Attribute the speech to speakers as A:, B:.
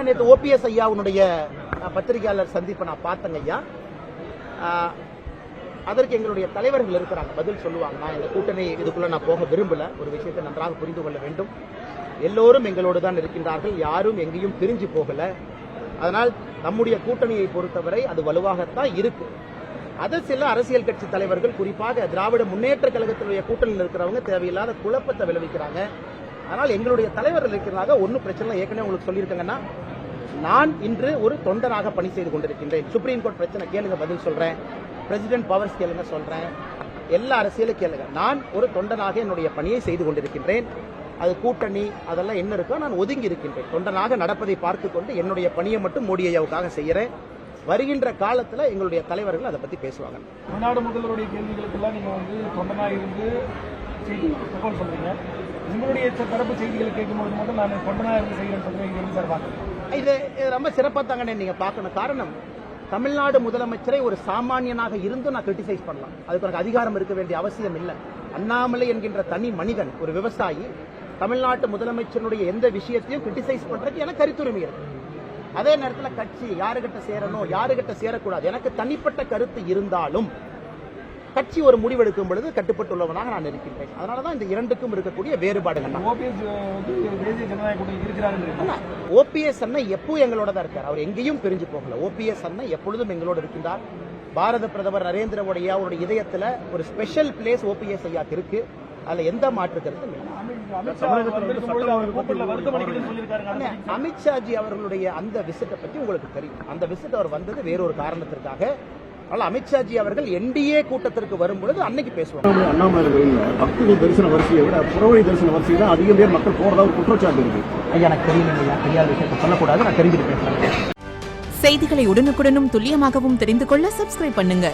A: நேற்று ஓபிஎஸ் ஐயாவுடைய பத்திரிகையாளர் சந்திப்பை நான் பார்த்தேங்க ஐயா. அதற்கு எங்களுடைய தலைவர்கள் இருக்கிறாங்க, பதில் சொல்லுவாங்க. நான் இந்த கூட்டணி இதுக்குள்ள நான் போக விரும்பல. ஒரு விஷயத்தை நன்றாக புரிந்து கொள்ள வேண்டும். எல்லோரும் எங்களோடு தான் இருக்கின்றார்கள், யாரும் எங்கேயும் பிரிஞ்சு போகல. அதனால் நம்முடைய கூட்டணியை பொறுத்தவரை அது வலுவாகத்தான் இருக்கு. அது சில அரசியல் கட்சி தலைவர்கள், குறிப்பாக திராவிட முன்னேற்ற கழகத்தினுடைய கூட்டணியில் இருக்கிறவங்க தேவையில்லாத குழப்பத்தை விளைவிக்கிறாங்க. அதனால் எங்களுடைய தலைவர்கள் இருக்கிறாங்க, ஒன்றும் பிரச்சனை. ஏற்கனவே உங்களுக்கு சொல்லியிருக்காங்கன்னா, நான் இன்று ஒரு தொண்டனாக பணி செய்து கொண்டிருக்கின்றேன். சுப்ரீம் கோர்ட் பிரச்சனை கேளுங்க, பதில் சொல்றேன். பிரசிடென்ட் பவர்ஸ் கேளுங்க, சொல்றேன். எல்லா அரசியலும் கேளுங்க. நான் ஒரு தொண்டனாக என்னுடைய பணியை செய்து கொண்டிருக்கின்றேன். அது கூட்டணி அதெல்லாம் என்ன இருக்கோ நான் ஒதுங்கி இருக்கின்றேன். தொண்டனாக நடப்பதை பார்த்து கொண்டு என்னுடைய பணியை மட்டும் மோடி ஐயாவுக்காக செய்யறேன். வருகின்ற காலத்தில் எங்களுடைய தலைவர்கள் அதை பத்தி பேசுவாங்க.
B: தமிழ்நாடு முதல்வருடைய கேள்விகளுக்கெல்லாம் நீங்க தொண்டனாக இருந்து தகவல் சொல்றீங்க. உங்களுடைய தரப்பு செய்திகளை கேட்கும்போது மட்டும் நான் தொண்டனாக இருந்து செய்கிறேன்னு சொல்றேன். சார் பார்க்க
A: இது ரொம்ப சிறப்பாக தாங்க நீங்க பார்க்கணும். காரணம், தமிழ்நாடு முதலமைச்சரை ஒரு சாமானியனாக இருந்து நான் கிரிட்டிசைஸ் பண்ணலாம். அதுக்கு எனக்கு அதிகாரம் இருக்க வேண்டிய அவசியம் இல்லை. அண்ணாமலை என்கின்ற தனி மனிதன், ஒரு விவசாயி, தமிழ்நாட்டு முதலமைச்சருடைய எந்த விஷயத்தையும் கிரிட்டிசைஸ் பண்றதுக்கு எனக்கு கருத்துரிமை இருக்கு. அதே நேரத்தில் கட்சி யாருகிட்ட சேரணும் யாருகிட்ட சேரக்கூடாது எனக்கு தனிப்பட்ட கருத்து இருந்தாலும் கட்சி ஒரு முடிவெடுக்கும் பொழுது கட்டுப்பட்டுள்ளவனாக நான் இருக்கின்றேன். அதனாலதான் இந்த இரண்டுக்கும் இருக்கக்கூடிய வேறுபாடுகள். ஓபிஎஸ் அண்ணன் எப்போ எங்களோட தான் இருக்கார். அவர் எங்கேயும் பிரிஞ்சு போகல. ஓபிஎஸ் அண்ணன் எப்பொழுதும் எங்களோடு இருக்கின்றார். பாரத பிரதமர் நரேந்திர மோடி அவருடைய இதயத்தில் ஒரு ஸ்பெஷல் பிளேஸ் ஓபிஎஸ் ஐயாக்கு இருக்கு. அதுல எந்த மாற்று கருத்தும் இல்லை. அமித்ஷாஜி அவர்களுடைய அந்த விசிட்டை பத்தி உங்களுக்கு தெரியும். அந்த விசிட் அவர் வந்தது வேறொரு காரணத்திற்காக. அமித்ஷாஜி அவர்கள் என்டிஏ கூட்டத்திற்கு வரும்பொழுது அன்னைக்கு பேசுவாங்க.
C: அண்ணாமலை கோயில்ல பக்தர்கள் தரிசன வரிசையை விட புறவழி தரிசன வரிசை தான் அதிகம் பேர் மக்கள் போறதா ஒரு குற்றச்சாட்டு இருக்கு.
A: ஐயா எனக்கு தெரியல, தெரியாத விஷயத்தை சொல்லக்கூடாது. நான் தெரிஞ்சுட்டு பேசுறேன்.
D: செய்திகளை உடனுக்குடனும் துல்லியமாகவும் தெரிந்து கொள்ள சப்ஸ்கிரைப் பண்ணுங்க.